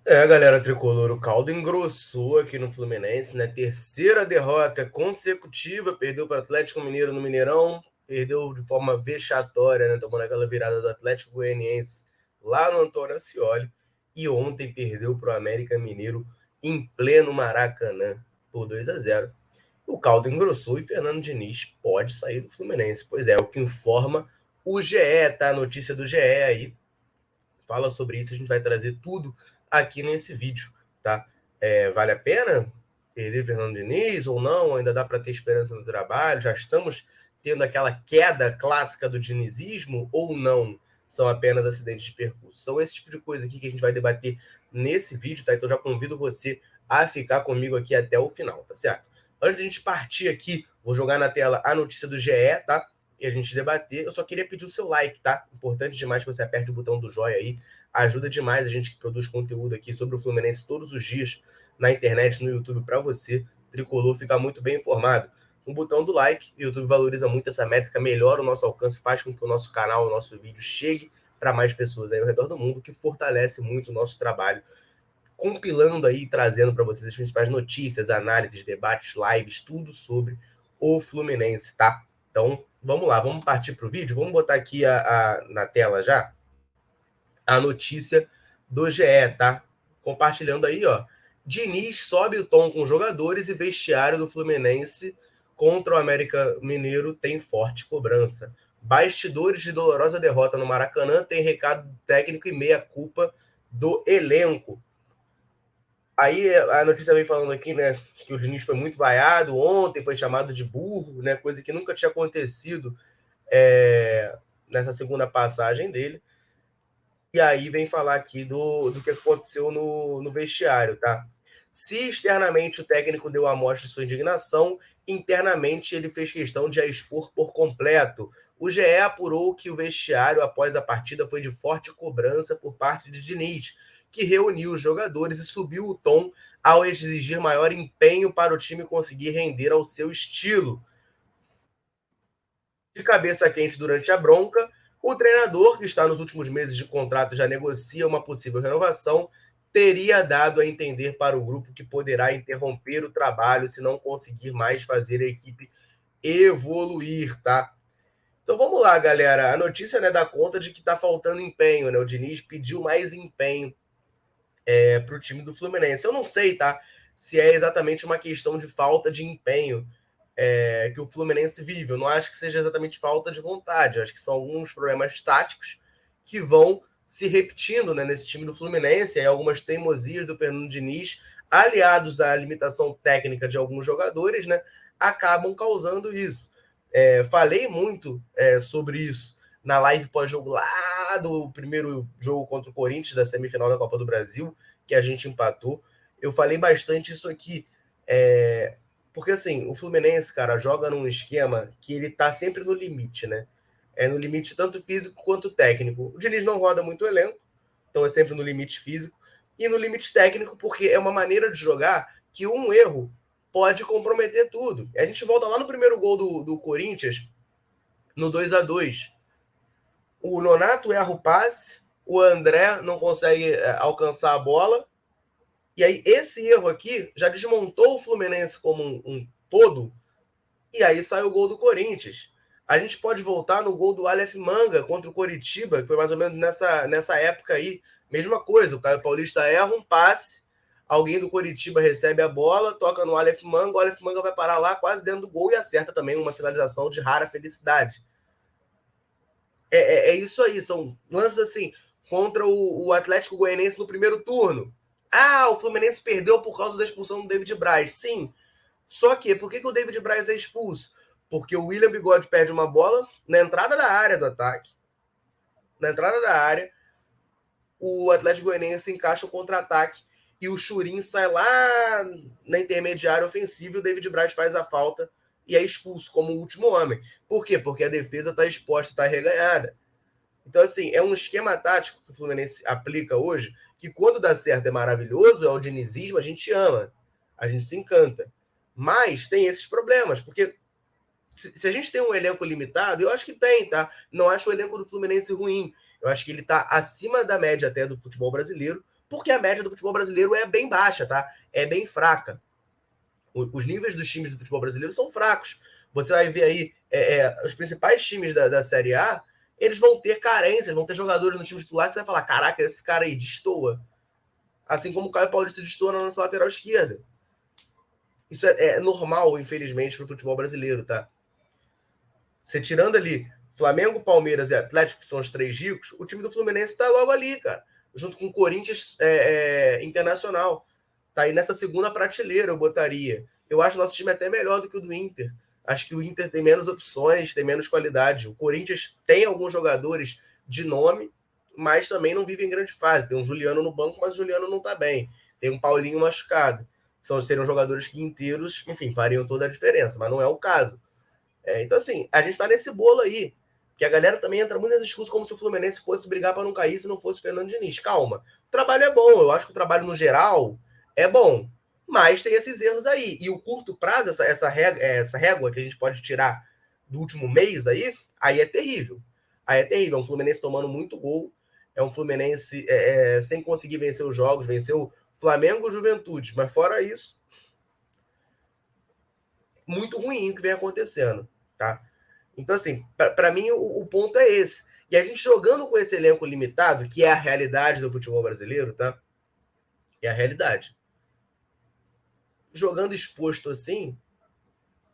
Galera tricolor, o caldo engrossou aqui no Fluminense, né? Terceira derrota consecutiva, perdeu para o Atlético Mineiro no Mineirão, perdeu de forma vexatória, né? Tomando aquela virada do Atlético Goianiense lá no Antônio Ascioli, e ontem perdeu para o América Mineiro em pleno Maracanã por 2-0. O caldo engrossou e Fernando Diniz pode sair do Fluminense. Pois é, o que informa o GE, tá? A notícia do GE aí fala sobre isso, a gente vai trazer tudo aqui nesse vídeo, tá? Vale a pena perder Fernando Diniz ou não? Ainda dá para ter esperança no trabalho? Já estamos tendo aquela queda clássica do dinizismo ou não? São apenas acidentes de percurso. São esse tipo de coisa aqui que a gente vai debater nesse vídeo, tá? Então já convido você a ficar comigo aqui até o final, tá certo? Antes de a gente partir aqui, vou jogar na tela a notícia do GE, tá? E a gente debater. Eu só queria pedir o seu like, tá? Importante demais que você aperte o botão do joinha aí. Ajuda demais a gente que produz conteúdo aqui sobre o Fluminense todos os dias na internet, no YouTube, para você, tricolor, ficar muito bem informado. Um botão do like, o YouTube valoriza muito essa métrica, melhora o nosso alcance, faz com que o nosso canal, o nosso vídeo chegue para mais pessoas aí ao redor do mundo, que fortalece muito o nosso trabalho, compilando aí, trazendo para vocês as principais notícias, análises, debates, lives, tudo sobre o Fluminense, tá? Então, vamos lá, vamos partir para o vídeo. Vamos botar aqui na tela já a notícia do GE, tá? Compartilhando aí, ó. Diniz sobe o tom com jogadores e vestiário do Fluminense contra o América Mineiro tem forte cobrança. Bastidores de dolorosa derrota no Maracanã tem recado técnico e meia-culpa do elenco. Aí a notícia vem falando aqui, né, que o Diniz foi muito vaiado ontem, foi chamado de burro, né, coisa que nunca tinha acontecido nessa segunda passagem dele. E aí vem falar aqui do que aconteceu no vestiário, tá? Se externamente o técnico deu a mostra de sua indignação, internamente ele fez questão de a expor por completo. O GE apurou que o vestiário após a partida foi de forte cobrança por parte de Diniz, que reuniu os jogadores e subiu o tom ao exigir maior empenho para o time conseguir render ao seu estilo. De cabeça quente durante a bronca, o treinador, que está nos últimos meses de contrato, já negocia uma possível renovação, teria dado a entender para o grupo que poderá interromper o trabalho se não conseguir mais fazer a equipe evoluir, tá? Então vamos lá, galera. A notícia, né, dá conta de que está faltando empenho, né? O Diniz pediu mais empenho para o time do Fluminense. Eu não sei, tá? Se é exatamente uma questão de falta de empenho que o Fluminense vive. Eu não acho que seja exatamente falta de vontade. Eu acho que são alguns problemas táticos que vão se repetindo, né, nesse time do Fluminense, aí algumas teimosias do Fernando Diniz, aliados à limitação técnica de alguns jogadores, né, acabam causando isso. Falei muito sobre isso na live pós-jogo lá do primeiro jogo contra o Corinthians, da semifinal da Copa do Brasil, que a gente empatou. Eu falei bastante isso aqui. Porque assim, o Fluminense, cara, joga num esquema que ele tá sempre no limite, né? No limite tanto físico quanto técnico. O Diniz não roda muito o elenco, então é sempre no limite físico e no limite técnico, porque é uma maneira de jogar que um erro pode comprometer tudo. A gente volta lá no primeiro gol do Corinthians, no 2-2. O Nonato erra o passe, o André não consegue alcançar a bola, e aí esse erro aqui já desmontou o Fluminense como um todo, e aí sai o gol do Corinthians. A gente pode voltar no gol do Aleph Manga contra o Coritiba, que foi mais ou menos nessa época aí. Mesma coisa, o Caio Paulista erra um passe, alguém do Coritiba recebe a bola, toca no Aleph Manga, o Aleph Manga vai parar lá quase dentro do gol e acerta também uma finalização de rara felicidade. É isso aí, são lances assim, contra o Atlético Goianiense no primeiro turno. Ah, o Fluminense perdeu por causa da expulsão do David Braz. Sim, só que, por que o David Braz é expulso? Porque o William Bigode perde uma bola na entrada da área do ataque. Na entrada da área, o Atlético Goianiense encaixa o contra-ataque e o Churin sai lá na intermediária ofensiva e o David Braz faz a falta e é expulso como o último homem. Por quê? Porque a defesa está exposta, está reganhada. Então, assim, é um esquema tático que o Fluminense aplica hoje, que quando dá certo é maravilhoso, é o dinizismo, a gente ama, a gente se encanta. Mas tem esses problemas, porque se a gente tem um elenco limitado, eu acho que tem, tá? Não acho o elenco do Fluminense ruim. Eu acho que ele tá acima da média até do futebol brasileiro, porque a média do futebol brasileiro é bem baixa, tá? É bem fraca. Os níveis dos times do futebol brasileiro são fracos. Você vai ver aí os principais times da Série A, eles vão ter carências, vão ter jogadores no time titular que você vai falar, caraca, esse cara aí destoa. Assim como o Caio Paulista destoa na nossa lateral esquerda. Isso é normal, infelizmente, para o futebol brasileiro, tá? Você tirando ali Flamengo, Palmeiras e Atlético, que são os três ricos, o time do Fluminense está logo ali, cara. Junto com o Corinthians Internacional. Tá aí nessa segunda prateleira, eu botaria. Eu acho nosso time até melhor do que o do Inter. Acho que o Inter tem menos opções, tem menos qualidade. O Corinthians tem alguns jogadores de nome, mas também não vive em grande fase. Tem um Juliano no banco, mas o Juliano não tá bem. Tem um Paulinho machucado. Seriam jogadores que inteiros, enfim, fariam toda a diferença, mas não é o caso. Então, assim, a gente tá nesse bolo aí. Que a galera também entra muito nesse discurso como se o Fluminense fosse brigar para não cair se não fosse o Fernando Diniz. Calma. O trabalho é bom. Eu acho que o trabalho, no geral, é bom. Mas tem esses erros aí. E o curto prazo, essa régua que a gente pode tirar do último mês aí é terrível. Aí é terrível. É um Fluminense tomando muito gol. É um Fluminense sem conseguir vencer os jogos. Venceu Flamengo e Juventude. Mas fora isso, muito ruim o que vem acontecendo. Tá? Então, assim, para mim o ponto é esse. E a gente jogando com esse elenco limitado, que é a realidade do futebol brasileiro, tá? É a realidade. Jogando exposto assim,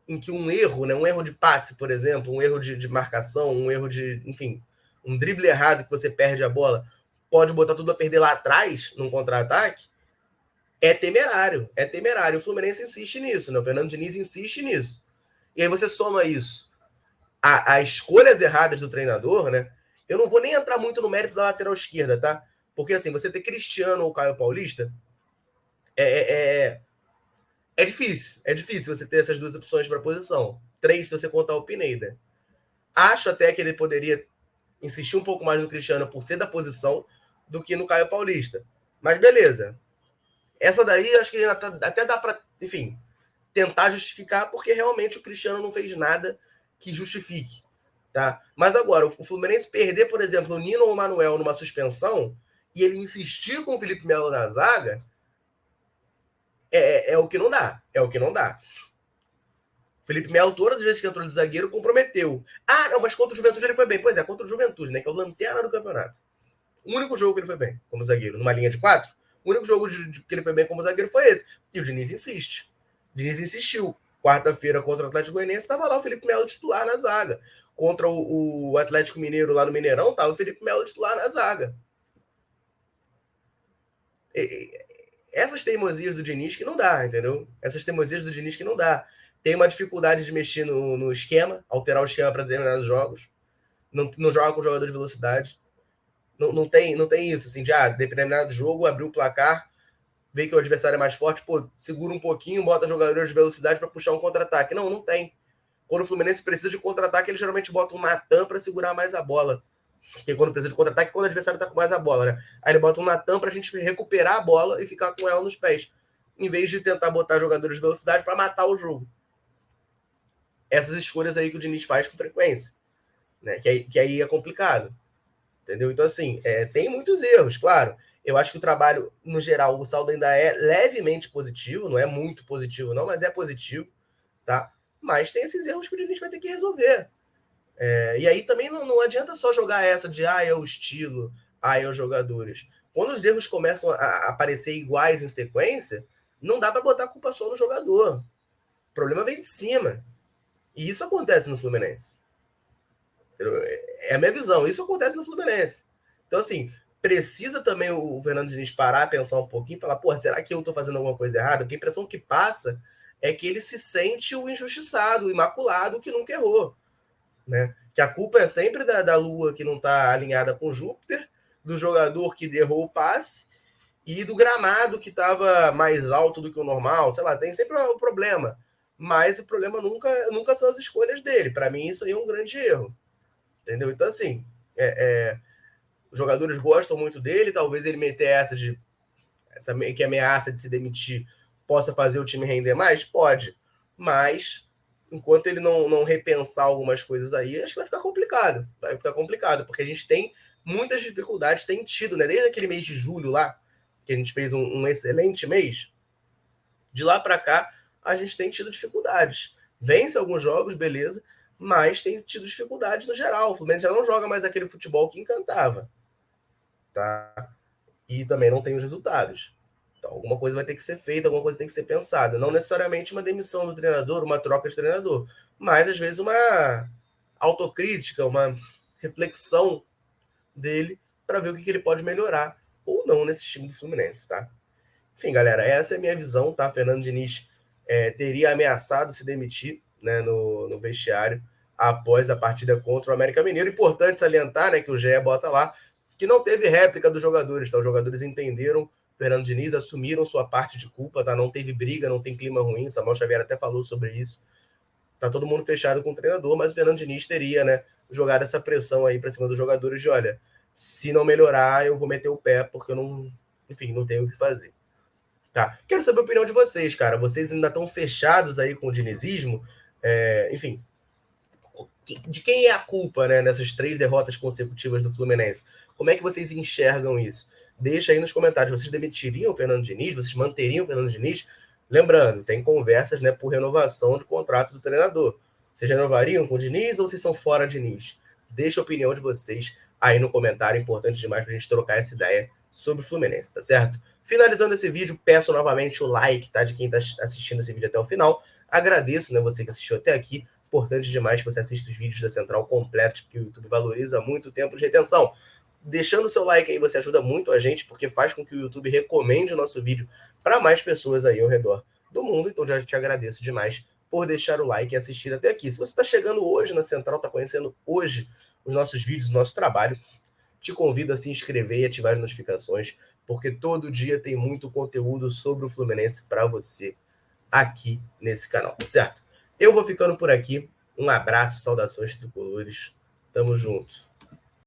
em que um erro, né, um erro de passe, por exemplo, um erro de marcação, um erro de, enfim, um drible errado que você perde a bola, pode botar tudo a perder lá atrás, num contra-ataque, é temerário. É temerário. O Fluminense insiste nisso, né? O Fernando Diniz insiste nisso. E aí você soma isso as escolhas erradas do treinador, né? Eu não vou nem entrar muito no mérito da lateral esquerda, tá? Porque assim, você ter Cristiano ou Caio Paulista é difícil. É difícil você ter essas duas opções para posição. 3 se você contar o Pineda. Acho até que ele poderia insistir um pouco mais no Cristiano por ser da posição do que no Caio Paulista. Mas beleza. Essa daí acho que até dá para, enfim, tentar justificar, porque realmente o Cristiano não fez nada que justifique. Tá? Mas agora, o Fluminense perder, por exemplo, o Nino ou o Manuel numa suspensão e ele insistir com o Felipe Melo na zaga, é o que não dá. É o que não dá. O Felipe Melo, todas as vezes que entrou de zagueiro, comprometeu. Ah, não, mas contra o Juventude ele foi bem. Pois é, contra o Juventude, né? Que é o lanterna do campeonato. O único jogo que ele foi bem como zagueiro, numa linha de 4, o único jogo que ele foi bem como zagueiro foi esse. E o Diniz insiste. O Diniz insistiu. Quarta-feira contra o Atlético Goianiense, estava lá o Felipe Melo titular na zaga. Contra o Atlético Mineiro lá no Mineirão, estava o Felipe Melo titular na zaga. Essas teimosias do Diniz que não dá, entendeu? Essas teimosias do Diniz que não dá. Tem uma dificuldade de mexer no esquema, alterar o esquema para determinados jogos. Não joga com jogador de velocidade. Não tem isso, assim, de determinado jogo, abrir o placar, ver que o adversário é mais forte, pô, segura um pouquinho, bota jogadores de velocidade para puxar um contra-ataque. Não tem. Quando o Fluminense precisa de contra-ataque, ele geralmente bota um Natan para segurar mais a bola. Porque quando precisa de contra-ataque, quando o adversário tá com mais a bola, né? Aí ele bota um Natan pra gente recuperar a bola e ficar com ela nos pés. Em vez de tentar botar jogadores de velocidade para matar o jogo. Essas escolhas aí que o Diniz faz com frequência. Né? Que aí é complicado. Entendeu? Então, assim, tem muitos erros, claro. Eu acho que o trabalho, no geral, o saldo ainda é levemente positivo, não é muito positivo, não, mas é positivo, tá? Mas tem esses erros que o Diniz vai ter que resolver. E aí também não adianta só jogar essa de é o estilo, é os jogadores. Quando os erros começam a aparecer iguais em sequência, não dá para botar a culpa só no jogador. O problema vem de cima. E isso acontece no Fluminense. É a minha visão. Isso acontece no Fluminense. Então, assim, precisa também o Fernando Diniz parar, pensar um pouquinho e falar, pô, será que eu tô fazendo alguma coisa errada? Porque a impressão que passa é que ele se sente o injustiçado, o imaculado, que nunca errou. Né? Que a culpa é sempre da Lua que não está alinhada com Júpiter, do jogador que errou o passe e do gramado que estava mais alto do que o normal. Sei lá, tem sempre um problema. Mas o problema nunca são as escolhas dele. Para mim, isso aí é um grande erro. Entendeu? Então, assim, os jogadores gostam muito dele, talvez ele meter essa que ameaça de se demitir possa fazer o time render mais? Pode. Mas enquanto ele não repensar algumas coisas aí, acho que vai ficar complicado. Vai ficar complicado, porque a gente tem muitas dificuldades, tem tido, né? Desde aquele mês de julho lá, que a gente fez um excelente mês, de lá para cá a gente tem tido dificuldades. Vence alguns jogos, beleza, mas tem tido dificuldades no geral. O Fluminense já não joga mais aquele futebol que encantava, tá? E também não tem os resultados. Então, alguma coisa vai ter que ser feita, alguma coisa tem que ser pensada. Não necessariamente uma demissão do treinador, uma troca de treinador, mas às vezes uma autocrítica, uma reflexão dele para ver o que ele pode melhorar ou não nesse time do Fluminense, tá? Enfim, galera, essa é a minha visão, tá? Fernando Diniz teria ameaçado se demitir, né, no vestiário após a partida contra o América Mineiro. Importante salientar, né, que o GE bota lá, que não teve réplica dos jogadores, tá? Os jogadores entenderam Fernando Diniz, assumiram sua parte de culpa, tá? Não teve briga, não tem clima ruim, Samuel Xavier até falou sobre isso. Tá todo mundo fechado com o treinador, mas o Fernando Diniz teria, né, jogado essa pressão aí para cima dos jogadores de, olha, se não melhorar, eu vou meter o pé, porque eu não, enfim, não tenho o que fazer. Tá. Quero saber a opinião de vocês, cara. Vocês ainda estão fechados aí com o dinizismo? Enfim, de quem é a culpa, né, nessas 3 derrotas consecutivas do Fluminense? Como é que vocês enxergam isso? Deixa aí nos comentários. Vocês demitiriam o Fernando Diniz? Vocês manteriam o Fernando Diniz? Lembrando, tem conversas, né, por renovação de contrato do treinador. Vocês renovariam com o Diniz ou vocês são fora Diniz? Deixa a opinião de vocês aí no comentário. É importante demais para a gente trocar essa ideia sobre o Fluminense, tá certo? Finalizando esse vídeo, peço novamente o like, tá? De quem está assistindo esse vídeo até o final. Agradeço, né, você que assistiu até aqui. Importante demais que você assista os vídeos da Central completos, porque o YouTube valoriza muito o tempo de retenção. Deixando o seu like aí, você ajuda muito a gente, porque faz com que o YouTube recomende o nosso vídeo para mais pessoas aí ao redor do mundo. Então já te agradeço demais por deixar o like e assistir até aqui. Se você está chegando hoje na Central, está conhecendo hoje os nossos vídeos, o nosso trabalho, te convido a se inscrever e ativar as notificações, porque todo dia tem muito conteúdo sobre o Fluminense para você aqui nesse canal, certo? Eu vou ficando por aqui. Um abraço, saudações tricolores. Tamo junto.